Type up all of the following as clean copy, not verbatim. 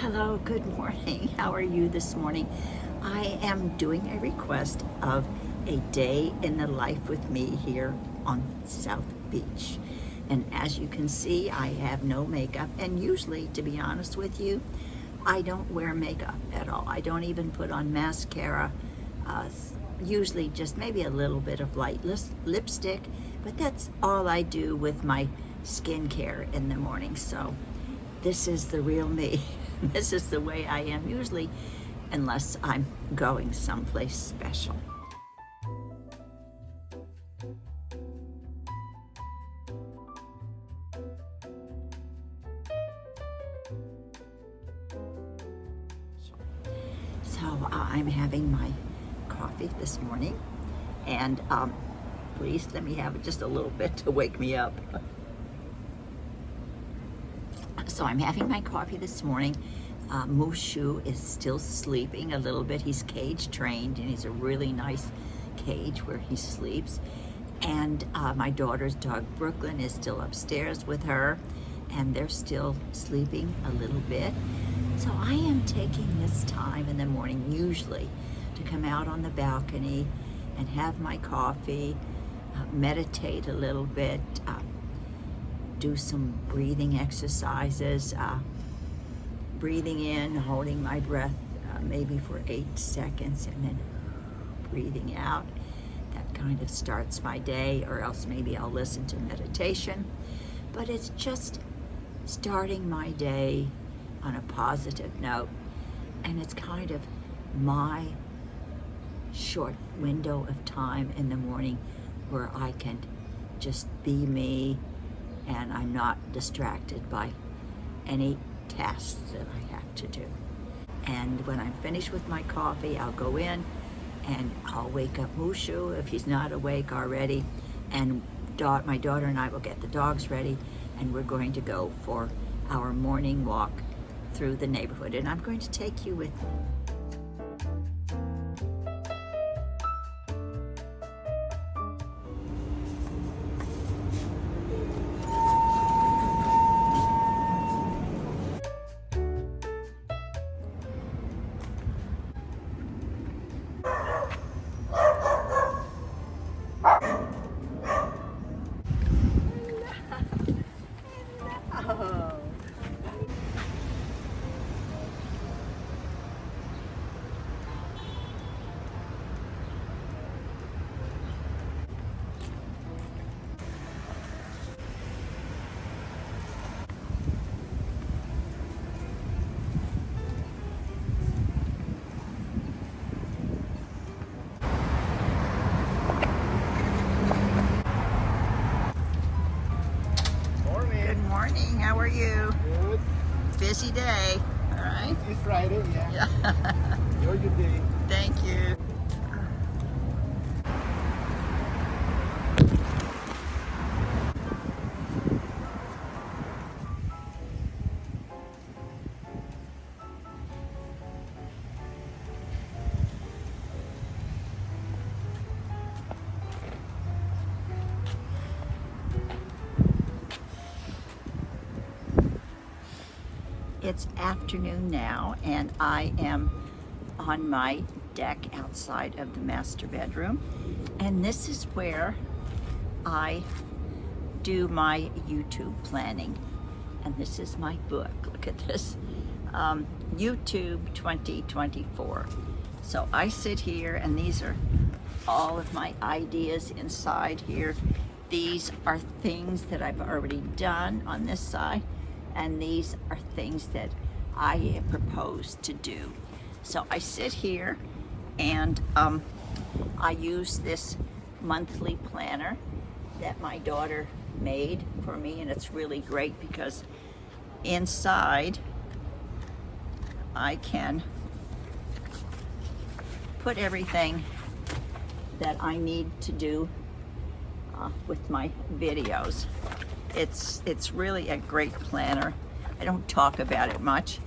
Hello, good morning. How are you this morning? I am doing a request of a day in the life with me here on South Beach. And as you can see, I have no makeup. And usually, to be honest with you, I don't wear makeup at all. I don't even put on mascara. Usually just maybe a little bit of light lipstick, but that's all I do with my skincare in the morning. So this is the real me. This is the way I am usually, unless I'm going someplace special. So I'm having my coffee this morning, and please let me have just a little bit to wake me up. So I'm having my coffee this morning. Mushu is still sleeping a little bit. He's cage trained, and he's a really nice cage where he sleeps. And my daughter's dog Brooklyn is still upstairs with her, and they're still sleeping a little bit. So I am taking this time in the morning usually to come out on the balcony and have my coffee, meditate a little bit, do some breathing exercises, breathing in, holding my breath maybe for 8 seconds, and then breathing out. That kind of starts my day, or else maybe I'll listen to meditation. But it's just starting my day on a positive note, and it's kind of my short window of time in the morning where I can just be me, and I'm not distracted by any tasks that I have to do. And when I'm finished with my coffee, I'll go in and I'll wake up Mushu if he's not awake already, and my daughter and I will get the dogs ready, and we're going to go for our morning walk through the neighborhood, and I'm going to take you with me. Morning, how are you? Good. Busy day, all right? It's Friday, yeah. Enjoy your day. Thank you. It's afternoon now, and I am on my deck outside of the master bedroom, and this is where I do my YouTube planning. And this is my book. Look at this, YouTube 2024. So I sit here, and these are all of my ideas inside here. These are things that I've already done on this side, and these are things that I propose to do. So I sit here, and I use this monthly planner that my daughter made for me, and it's really great because inside I can put everything that I need to do with my videos. It's really a great planner. I don't talk about it much,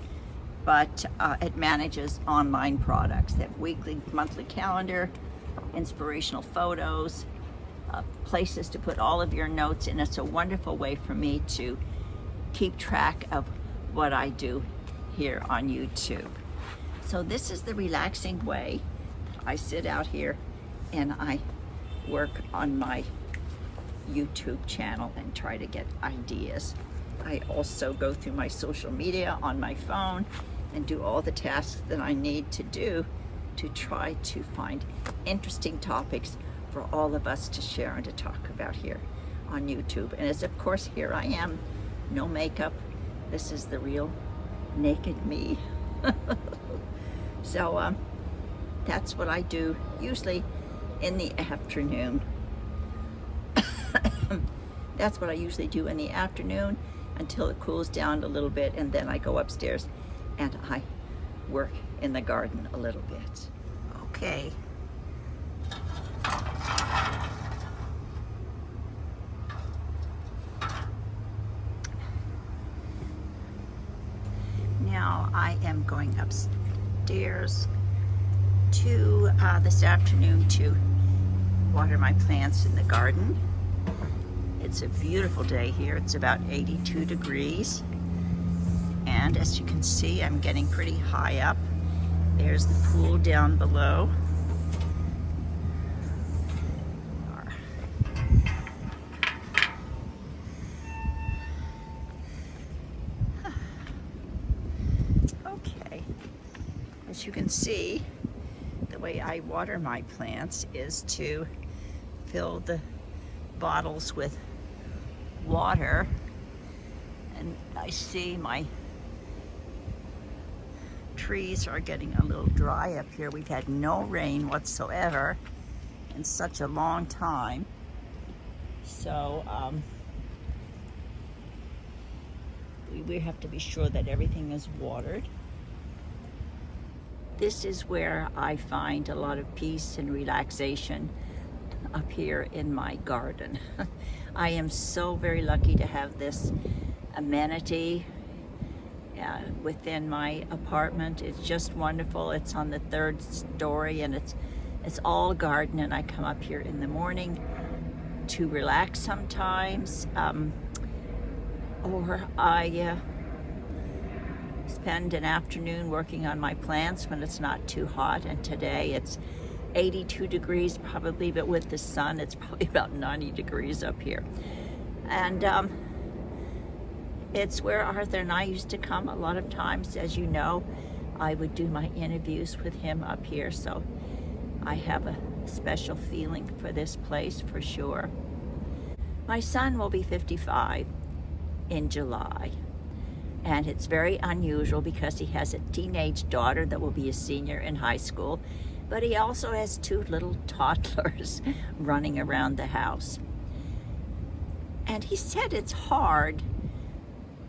but it manages online products. They have weekly, monthly calendar, inspirational photos, places to put all of your notes, and it's a wonderful way for me to keep track of what I do here on YouTube. So this is the relaxing way I sit out here and I work on my YouTube channel and try to get ideas. I also go through my social media on my phone and do all the tasks that I need to do to try to find interesting topics for all of us to share and to talk about here on YouTube. And as of course, here I am, no makeup. This is the real naked me. So that's what I do usually in the afternoon. That's what I usually do in the afternoon until it cools down a little bit, and then I go upstairs and I work in the garden a little bit. Okay. Now I am going upstairs to this afternoon to water my plants in the garden. It's a beautiful day here. It's about 82 degrees. And as you can see, I'm getting pretty high up. There's the pool down below. Okay. As you can see, the way I water my plants is to fill the bottles with water, and I see my trees are getting a little dry up here. We've had no rain whatsoever in such a long time, so we have to be sure that everything is watered. This is where I find a lot of peace and relaxation, up here in my garden. I am so very lucky to have this amenity within my apartment. It's just wonderful. It's on the 3rd story, and it's all garden, and I come up here in the morning to relax sometimes, or I spend an afternoon working on my plants when it's not too hot. And today it's 82 degrees probably, but with the sun it's probably about 90 degrees up here. And it's where Arthur and I used to come a lot of times. As you know, I would do my interviews with him up here, so I have a special feeling for this place for sure. My son will be 55 in July, and it's very unusual because he has a teenage daughter that will be a senior in high school, but he also has 2 little toddlers running around the house. And he said it's hard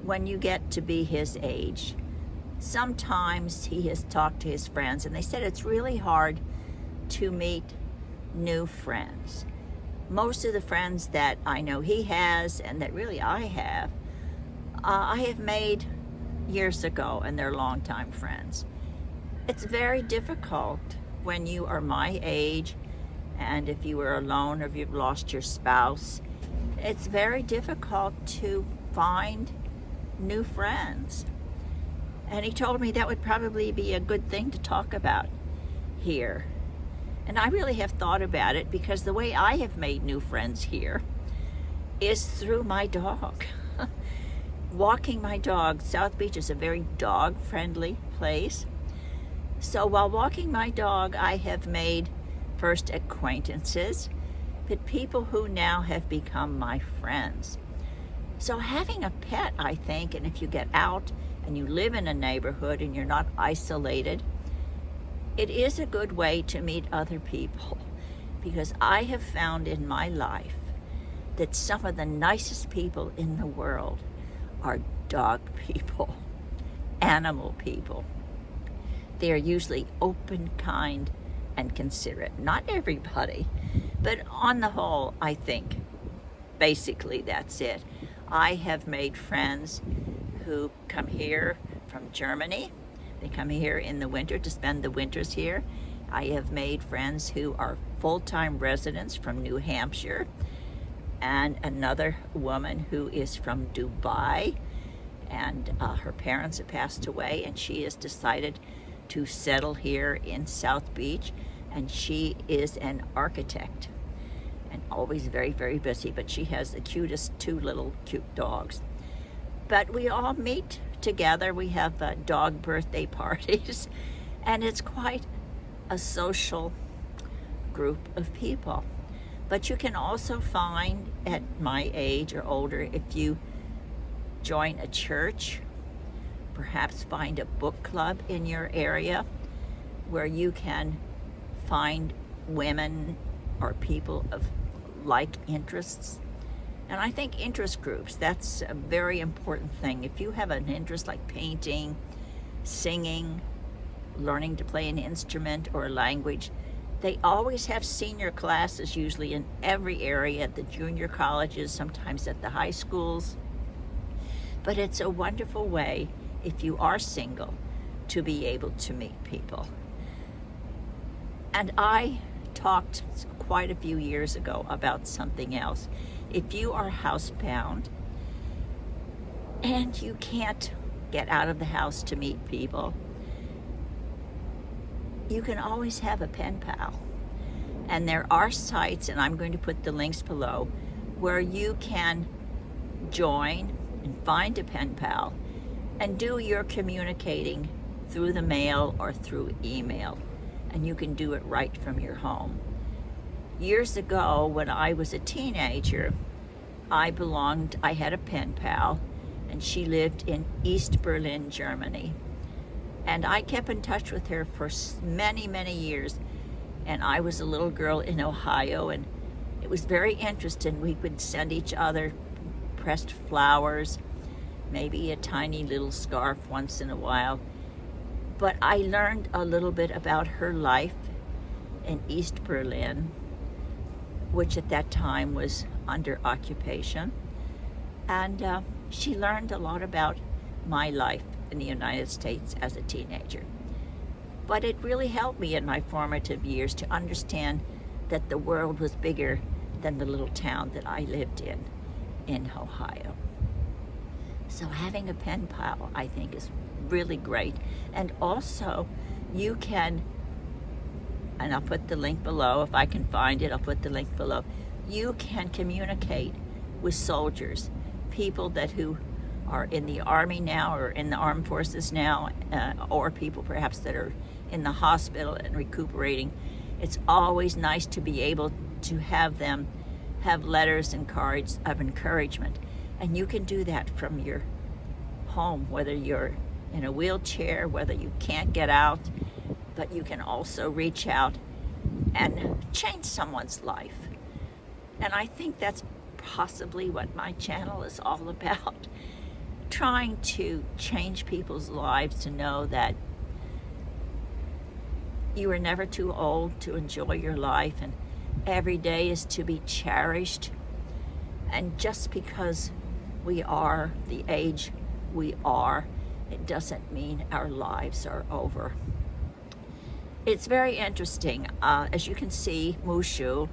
when you get to be his age. Sometimes he has talked to his friends, and they said it's really hard to meet new friends. Most of the friends that I know he has, and that really I have made years ago, and they're longtime friends. It's very difficult when you are my age, and if you are alone or if you've lost your spouse, it's very difficult to find new friends. And he told me that would probably be a good thing to talk about here. And I really have thought about it, because the way I have made new friends here is through my dog. Walking my dog. South Beach is a very dog-friendly place. So while walking my dog, I have made first acquaintances, but people who now have become my friends. So having a pet, I think, and if you get out and you live in a neighborhood and you're not isolated, it is a good way to meet other people, because I have found in my life that some of the nicest people in the world are dog people, animal people. They are usually open, kind, and considerate. Not everybody, but on the whole, I think basically that's it. I have made friends who come here from Germany. They come here in the winter to spend the winters here. I have made friends who are full-time residents from New Hampshire, and another woman who is from Dubai, and her parents have passed away, and she has decided to settle here in South Beach, and she is an architect and always very, very busy, but she has the cutest two little cute dogs. But we all meet together. We have dog birthday parties, and it's quite a social group of people. But you can also find, at my age or older, if you join a church, perhaps find a book club in your area where you can find women or people of like interests. And I think interest groups, that's a very important thing. If you have an interest like painting, singing, learning to play an instrument or a language, they always have senior classes, usually in every area, at the junior colleges, sometimes at the high schools. But it's a wonderful way, if you are single, to be able to meet people. And I talked quite a few years ago about something else. If you are housebound and you can't get out of the house to meet people, you can always have a pen pal. And there are sites, and I'm going to put the links below, where you can join and find a pen pal and do your communicating through the mail or through email. And you can do it right from your home. Years ago, when I was a teenager, I had a pen pal, and she lived in East Berlin, Germany. And I kept in touch with her for many, many years. And I was a little girl in Ohio, and it was very interesting. We would send each other pressed flowers, maybe a tiny little scarf once in a while. But I learned a little bit about her life in East Berlin, which at that time was under occupation. And she learned a lot about my life in the United States as a teenager. But it really helped me in my formative years to understand that the world was bigger than the little town that I lived in Ohio. So having a pen pal, I think, is really great. And also, you can, and I'll put the link below, if I can find it, I'll put the link below. You can communicate with soldiers, people who are in the Army now or in the armed forces now, or people perhaps that are in the hospital and recuperating. It's always nice to be able to have them have letters and cards of encouragement. And you can do that from your home, whether you're in a wheelchair, whether you can't get out, but you can also reach out and change someone's life. And I think that's possibly what my channel is all about. Trying to change people's lives to know that you are never too old to enjoy your life, and every day is to be cherished. And just because we are the age we are, it doesn't mean our lives are over. It's very interesting. As you can see, Mushu,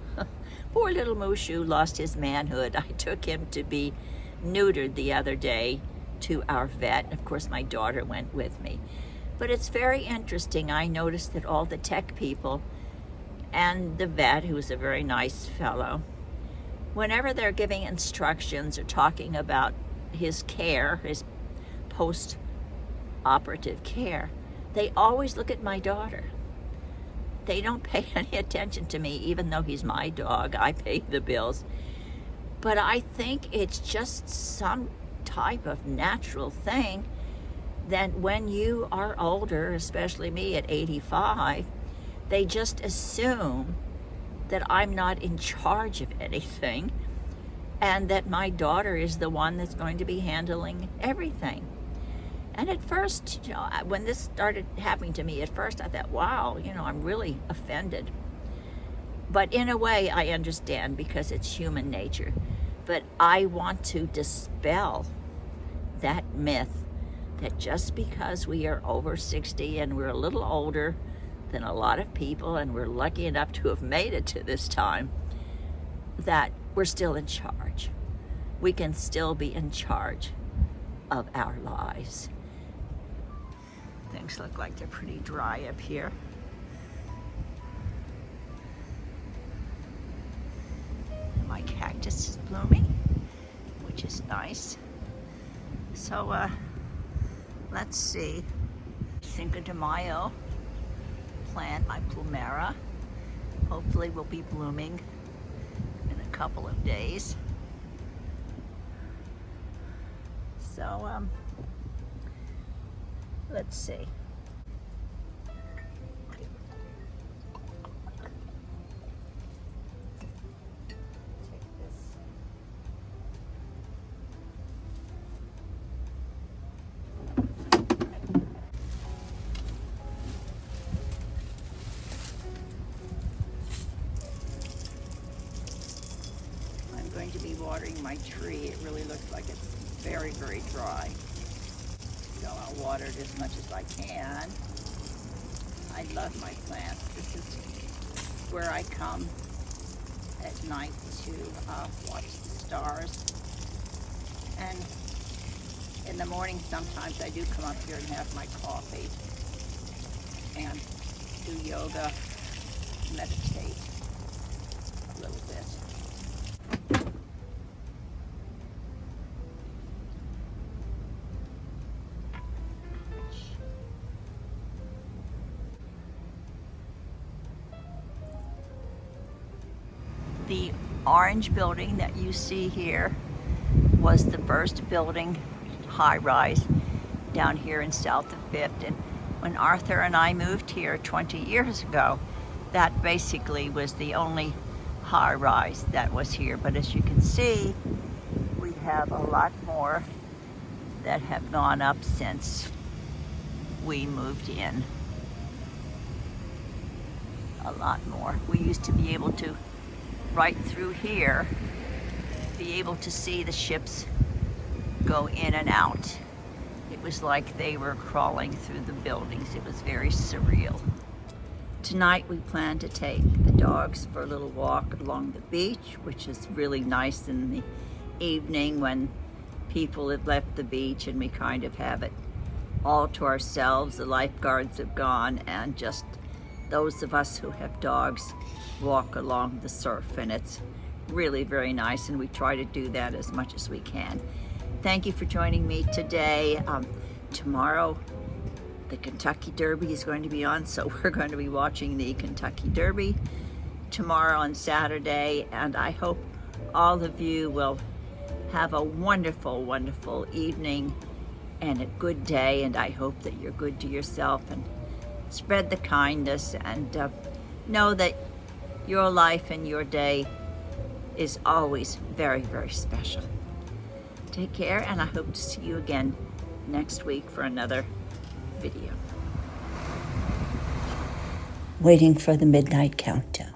poor little Mushu lost his manhood. I took him to be neutered the other day to our vet. Of course, my daughter went with me. But it's very interesting. I noticed that all the tech people and the vet, who is a very nice fellow, whenever they're giving instructions or talking about his care, his post-operative care, they always look at my daughter. They don't pay any attention to me, even though he's my dog. I pay the bills. But I think it's just some type of natural thing that when you are older, especially me at 85, they just assume that I'm not in charge of anything and that my daughter is the one that's going to be handling everything. And at first, when this started happening to me, at first I thought, wow, I'm really offended. But in a way, I understand because it's human nature. But I want to dispel that myth that just because we are over 60 and we're a little older than a lot of people and we're lucky enough to have made it to this time, that we're still in charge. We can still be in charge of our lives. Things look like they're pretty dry up here. My cactus is blooming, which is nice. So let's see. Cinco de Mayo plant, my plumera, hopefully will be blooming in a couple of days. So let's see. Going to be watering my tree. It really looks like it's very, very dry. So I'll water it as much as I can. I love my plants. This is where I come at night to watch the stars. And in the morning sometimes I do come up here and have my coffee and do yoga, meditate a little bit. The orange building that you see here was the first building, high-rise, down here in south of 5th. And when Arthur and I moved here 20 years ago, that basically was the only high-rise that was here. But as you can see, we have a lot more that have gone up since we moved in. A lot more. We used to be able to, right through here, be able to see the ships go in and out. It was like they were crawling through the buildings. It was very surreal. Tonight we plan to take the dogs for a little walk along the beach, which is really nice in the evening when people have left the beach and we kind of have it all to ourselves. The lifeguards have gone and just those of us who have dogs walk along the surf, and it's really very nice, and we try to do that as much as we can. Thank you for joining me today. Tomorrow the Kentucky Derby is going to be on, so we're going to be watching the Kentucky Derby tomorrow on Saturday, and I hope all of you will have a wonderful, wonderful evening and a good day, and I hope that you're good to yourself and spread the kindness, and know that your life and your day is always very, very special. Take care, and I hope to see you again next week for another video. Waiting for the midnight countdown.